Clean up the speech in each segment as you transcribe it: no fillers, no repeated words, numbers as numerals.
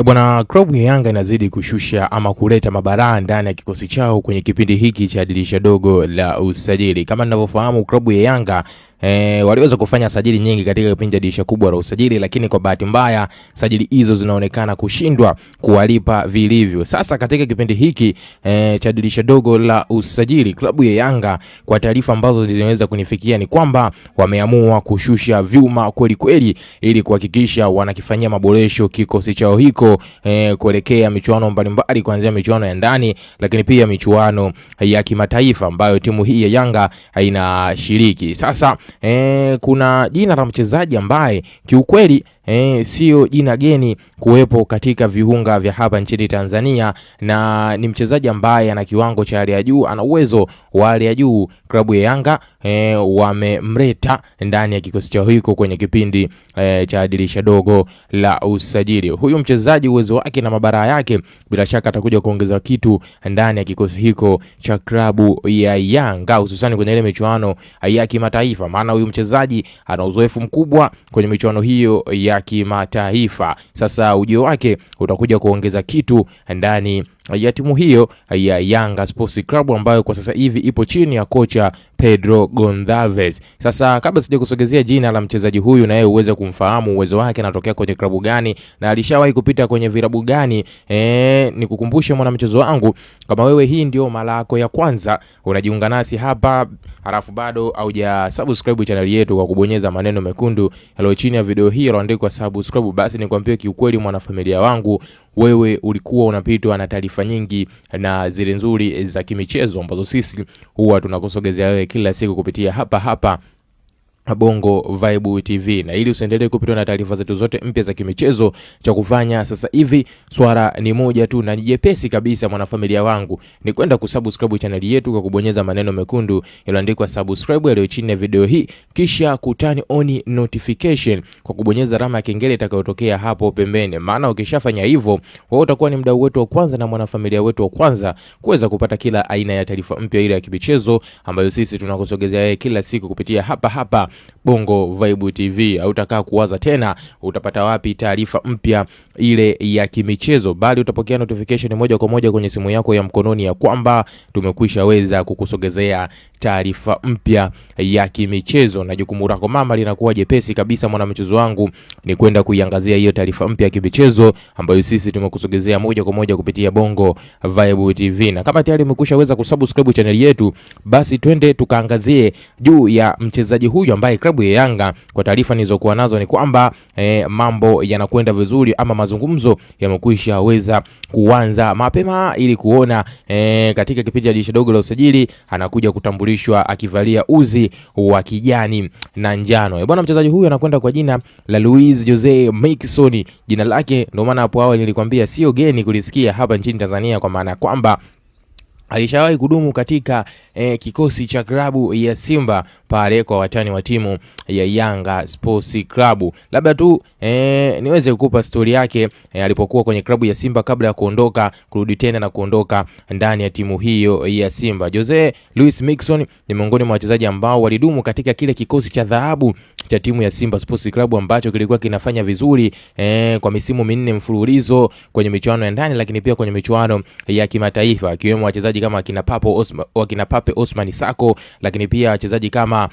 Bwana, klabu ya Yanga inazidi kushusha ama kuleta mabaraa ndani ya kikosi chao kwenye kipindi hiki cha dirisha dogo la usajili. Kama ninavyofahamu, klabu ya Yanga waliweza kufanya sajili nyingi katika kipindi cha dirisha kubwa la usajili, lakini kwa bahati mbaya sajili hizo zinaonekana kushindwa kuwalipa vilivyo. Sasa katika kipindi hiki cha dirisha dogo la usajili, klabu ya Yanga, kwa taarifa ambazo zinaweza kunifikia, ni kwamba wameamua kushusha vyuma kweli kweli ili kuhakikisha wanakifanyia maboresho kikosi chao hiko kuelekea michuano mbalimbali, kuanzia michuano ya ndani lakini pia michuano ya kimataifa ambayo timu hii ya Yanga inashiriki. Sasa kuna jina la mchezaji ambaye kiukweli sio jina geni kuwepo katika viunga vya hapa nchini Tanzania, na ni mchezaji ambaye ana kiwango cha hali ya juu, ana uwezo wa hali ya juu. Klabu ya Yanga wamemleta ndani ya kikosi chao hiko kwenye kipindi cha dirisha dogo la usajili. Huyu mchezaji, uwezo wake na mabara yake, bila shaka atakuja kuongeza kitu ndani ya kikosi hiko cha klabu ya Yanga, hususan kwenye ile michuano ya kimataifa, maana huyu mchezaji ana uzoefu mkubwa kwenye michuano hiyo ya kimataifa. Sasa ujio wake utakuja kuongeza kitu ndani ya timu hiyo ya Yanga Sports Club ambayo kwa sasa hivi ipo chini ya kocha Pedro Gonçalves. Sasa kabla sija kusogezea jina la mchezaji huyu na yeye uweze kumfahamu uwezo wake, anatokea kwenye klabu gani na alishawahi kupita kwenye vilabu gani, nikukumbushe mwana mchezo wangu, kama wewe hii ndio mara yako ya kwanza unajiunga nasi hapa halafu bado hujasubscribe channel yetu kwa kubonyeza maneno mekundu yaliyo chini ya video hii yaliyoandikwa subscribe, basi nikwambie kiukweli mwanafamilia wangu, wewe ulikuwa unapitwa na taarifa nyingi na zile nzuri za kimichezo ambazo sisi huwa tunakusogezea wewe kila siku kupitia hapa Bongo Vibe TV. Na ili usiendelee kupitwa na taarifa zetu zote mpya za kimichezo, cha kufanya sasa hivi swala ni moja tu na ni jepesi kabisa mwanafamilia wangu, ni kwenda kusubscribe channel yetu kwa kubonyeza maneno mekundu yaliyoandikwa subscribe yaliyo chini ya video hii, kisha kutani on notification kwa kubonyeza alama ya kengele itakayotokea hapo pembeni. Maana ukishafanya hivyo, wewe utakuwa ni mdau wetu wa kwanza na mwanafamilia wetu wa kwanza kuweza kupata kila aina ya taarifa mpya ile ya kimichezo ambayo sisi tunakusogezea wewe kila siku kupitia hapa Bongo Vibe TV. Hautakaa kuwaza tena utapata wapi taarifa mpya ile ya kimichezo, bali utapokea notification moja kwa moja kwenye simu yako ya mkononi ya kwamba tumekwisha weza kukusogezea taarifa mpya ya kimichezo, na jukumu lako mama linakuwa jepesi kabisa mwanamchezo wangu, ni kwenda kuiangazia hiyo taarifa mpya ya kimichezo ambayo sisi tumekusogezea moja kwa moja kupitia Bongo Vibe TV. Na kama tayari umekwisha weza kusubscribe channel yetu, basi twende tukaangazie juu ya mchezaji huyu ambaye klabu ya Yanga, kwa taarifa nilizokuwa nazo, ni kwamba mambo yanakwenda vizuri ama mazungumzo yamekwisha weza kuanza mapema ili kuona katika kipindi cha dirisha dogo la usajili anakuja kutambulishwa akivalia uzi wa kijani na njano. Bwana, mchezaji huyu anakwenda kwa jina la Luis Jose Miquissone. Jina lake ndio maana hapo awali nilikwambia sio geni kulisikia hapa nchini Tanzania, kwa maana kwamba alishawahi kudumu katika kikosi cha klabu ya Simba pale kwa watani wa timu ya Yanga Sports Club. Labda tu niweze kukupa story yake alipokuwa kwenye klabu ya Simba kabla ya kuondoka, kurudi tena na kuondoka ndani ya timu hiyo ya Simba. Jose Luis Miquissone ni miongoni mwa wachezaji ambao walidumu katika kile kikosi cha dhahabu cha timu ya Simba Sports Club ambacho kilikuwa kinafanya vizuri kwa misimu 4 mfululizo kwenye michuano ya ndani lakini pia kwenye michuano ya kimataifa, akiwemo wachezaji kama wakina Pape Osman Sako, lakini pia wachezaji kama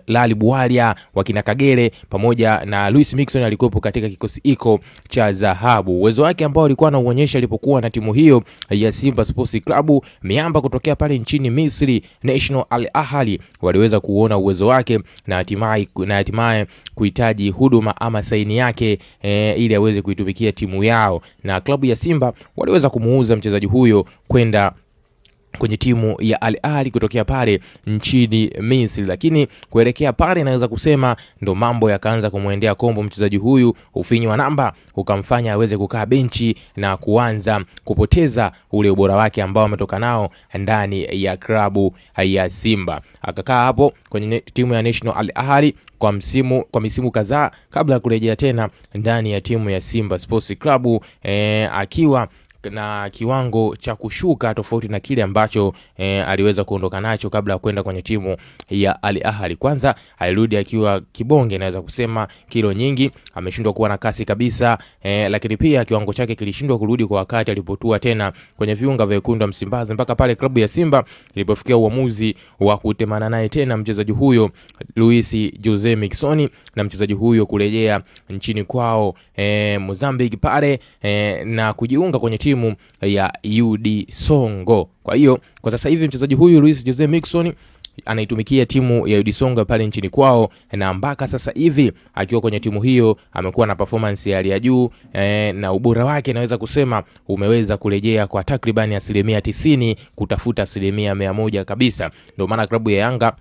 Lali Bwalia, wakina Kagere, pamoja na Luis Miquissone alikuwepo katika kikosi iko cha dhahabu. Uwezo wake ambao alikuwa anaonyesha alipokuwa na timu hiyo ya Simba Sports Club, miamba kutokea pale nchini Misri, National Al Ahly waliweza kuona uwezo wake na hatimaye kuhitaji huduma ama saini yake ili aweze kuitumikia timu yao, na klabu ya Simba waliweza kumuuza mchezaji huyo kwenda kwenye timu ya Al Ahly kutokea pale nchini Misri. Lakini kuelekea pale naweza kusema ndo mambo yakaanza kumwendea kombo mchezaji huyu, ufinyu wa namba ukamfanya aweze kukaa benchi na kuanza kupoteza ule ubora wake ambao ametoka nao ndani ya klabu ya Simba. Akakaa hapo kwenye timu ya National Al Ahly kwa misimu kadhaa kabla ya kurejea tena ndani ya timu ya Simba Sports Club akiwa na kiwango cha kushuka tofauti na kile ambacho aliweza kuondoka nacho kabla ya kwenda kwenye timu ya Al Ahly. Kwanza alirudi akiwa kibonge, naweza kusema kilo nyingi, ameshindwa kuwa na kasi kabisa, lakini pia kiwango chake kilishindwa kurudi kwa wakati alipotua tena kwenye viunga vya wekundu wa Msimbazi, mpaka pale klabu ya Simba ilipofikia uamuzi wa kutemana naye tena mchezaji huyo Luis Jose Miquissone, na mchezaji huyo kurejea nchini kwao Mozambique pale na kujiunga kwenye timu ya UD Songo. Kwa hiyo kwa sasa hivi mchezaji huyu Luis Jose Miquissone anaitumikia timu ya UD Songo pale nchini kwao, na mpaka sasa hivi akiwa kwenye timu hiyo amekuwa na performance ya hali ya juu, na ubora wake naweza kusema umeweza kurejea kwa takriban 90% kutafuta 100% kabisa. Ndio maana klabu ya Yanga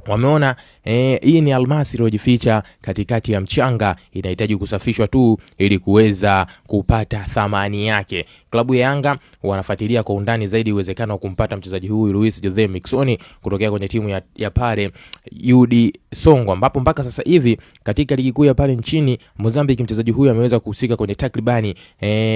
wameona hii ni almasi iliyojificha katikati ya mchanga, inahitaji kusafishwa tu ili kuweza kupata thamani yake. Klabu ya Yanga wanafuatilia kwa undani zaidi uwezekano wa kumpata mchezaji huyu Luis Jose Miquissone kutokea kwenye timu ya pale UD Songo, ambapo mpaka sasa hivi katika ligi kuu ya pale nchini Mozambique mchezaji huyu ameweza kuhusika kwenye takribani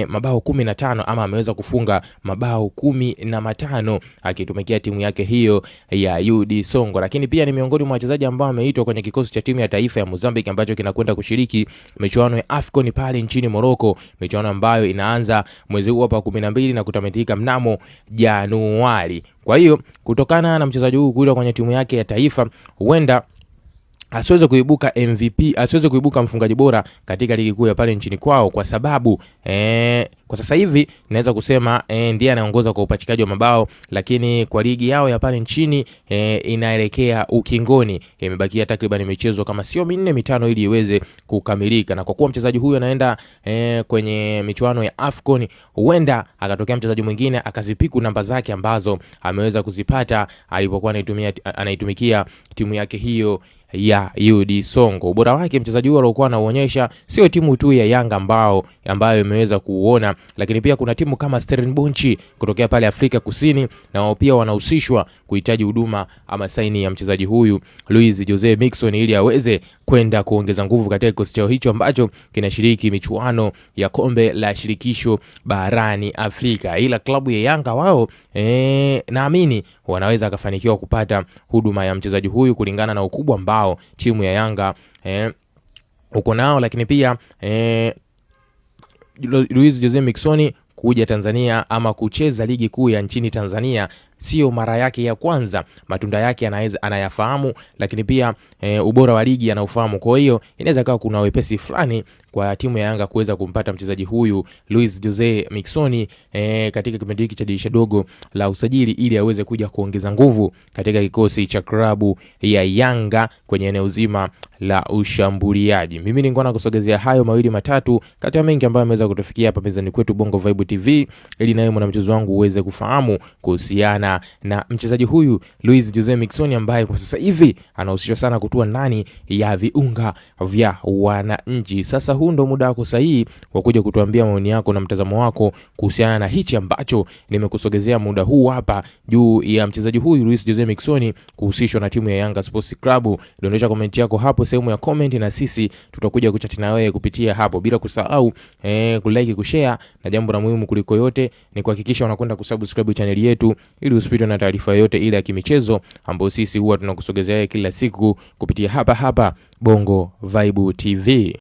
mabao 15 ama ameweza kufunga mabao 15 akitumikia timu yake hiyo ya UD Songo. Lakini pia ni miongoni mwa wachezaji ambao wameitwa kwenye kikosi cha timu ya taifa ya Mozambique ambacho kinakwenda kushiriki michuano ya AFCON pale nchini Morocco, michuano ambayo inaanza mwezi huu hapa 12 na kutamatika mnamo Januari. Kwa hiyo kutokana na mchezaji huyu kuitwa kwenye timu yake ya taifa, huenda asiweze kuibuka MVP, asiweze kuibuka mfungaji bora katika ligi kuu ya pale nchini kwao, kwa sababu kwa sasa hivi naweza kusema ndiye anaongoza kwa upachikaji wa mabao, lakini kwa ligi yao ya pale nchini inaelekea ukingoni. Imebakia takriban michezo kama sio 4-5 ili iweze kukamilika, na kwa kuwa mchezaji huyu anaenda kwenye michuano ya AFCON, huenda akatokea mchezaji mwingine akazipiku namba zake ambazo ameweza kuzipata alipokuwa anaitumikia timu yake hiyo ya UD Songo. Ubora wake mchezaji huyo alikuwa anaonyesha sio timu tu ya Yanga ambayo imeweza kuona, lakini pia kuna timu kama Stellenbosch kutokea pale Afrika Kusini, na wao pia wanahusishwa kuhitaji huduma ama saini ya mchezaji huyu Luis Jose Miquissone ili aweze kwenda kuongeza nguvu katika kikosi chao hicho ambacho kinashiriki michuano ya kombe la shirikisho barani Afrika. Ila klabu ya Yanga wao naamini wanaweza kufanikiwa kupata huduma ya mchezaji huyu kulingana na ukubwa ambao timu ya Yanga uko nao, lakini pia Luis Jose Miquissone kuja Tanzania ama kucheza ligi kuu ya nchini Tanzania sio mara yake ya kwanza. Matunda yake anayafahamu, lakini pia ubora wa ligi anaufahamu. Kwa hiyo inaweza kuwa kuna wepesi fulani kwa timu ya Yanga kuweza kumpata mchezaji huyu Luis Jose Miquissone katika kipindi hiki cha dirisha dogo la usajili, ili aweze kuja kuongeza nguvu katika kikosi cha klabu ya Yanga kwenye eneo zima la ushambuliaji. Mimi nilikuwa nakusogezea hayo mawili matatu kati ya mengi ambayo yameweza kutufikia hapa mezani kwetu Bongo Vibe TV, ili nawe mwanamchezo wangu uweze kufahamu kuhusiana na mchezaji huyu Luis Jose Miquissone ambaye kwa sasa hivi anahusishwa sana kutua ndani ya viunga vya wananchi. Sasa huu ndo muda wako sahihi wa kuja kutuambia maoni yako na mtazamo wako kuhusiana na hichi ambacho nimekusogezea muda huu hapa juu ya mchezaji huyu Luis Jose Miquissone kuhusishwa na timu ya Yanga Sports Club. Dondosha comment yako hapo sehemu ya comment, na sisi tutakuja kuchati na wewe kupitia hapo, bila kusahau kulike, kushare, na jambo la muhimu kuliko yote ni kuhakikisha unakwenda kusubscribe channel yetu ili usipitwe na taarifa yote ile ya kimichezo ambayo sisi huwa tunakusogezea kila siku kupitia hapa Bongo Vibe TV.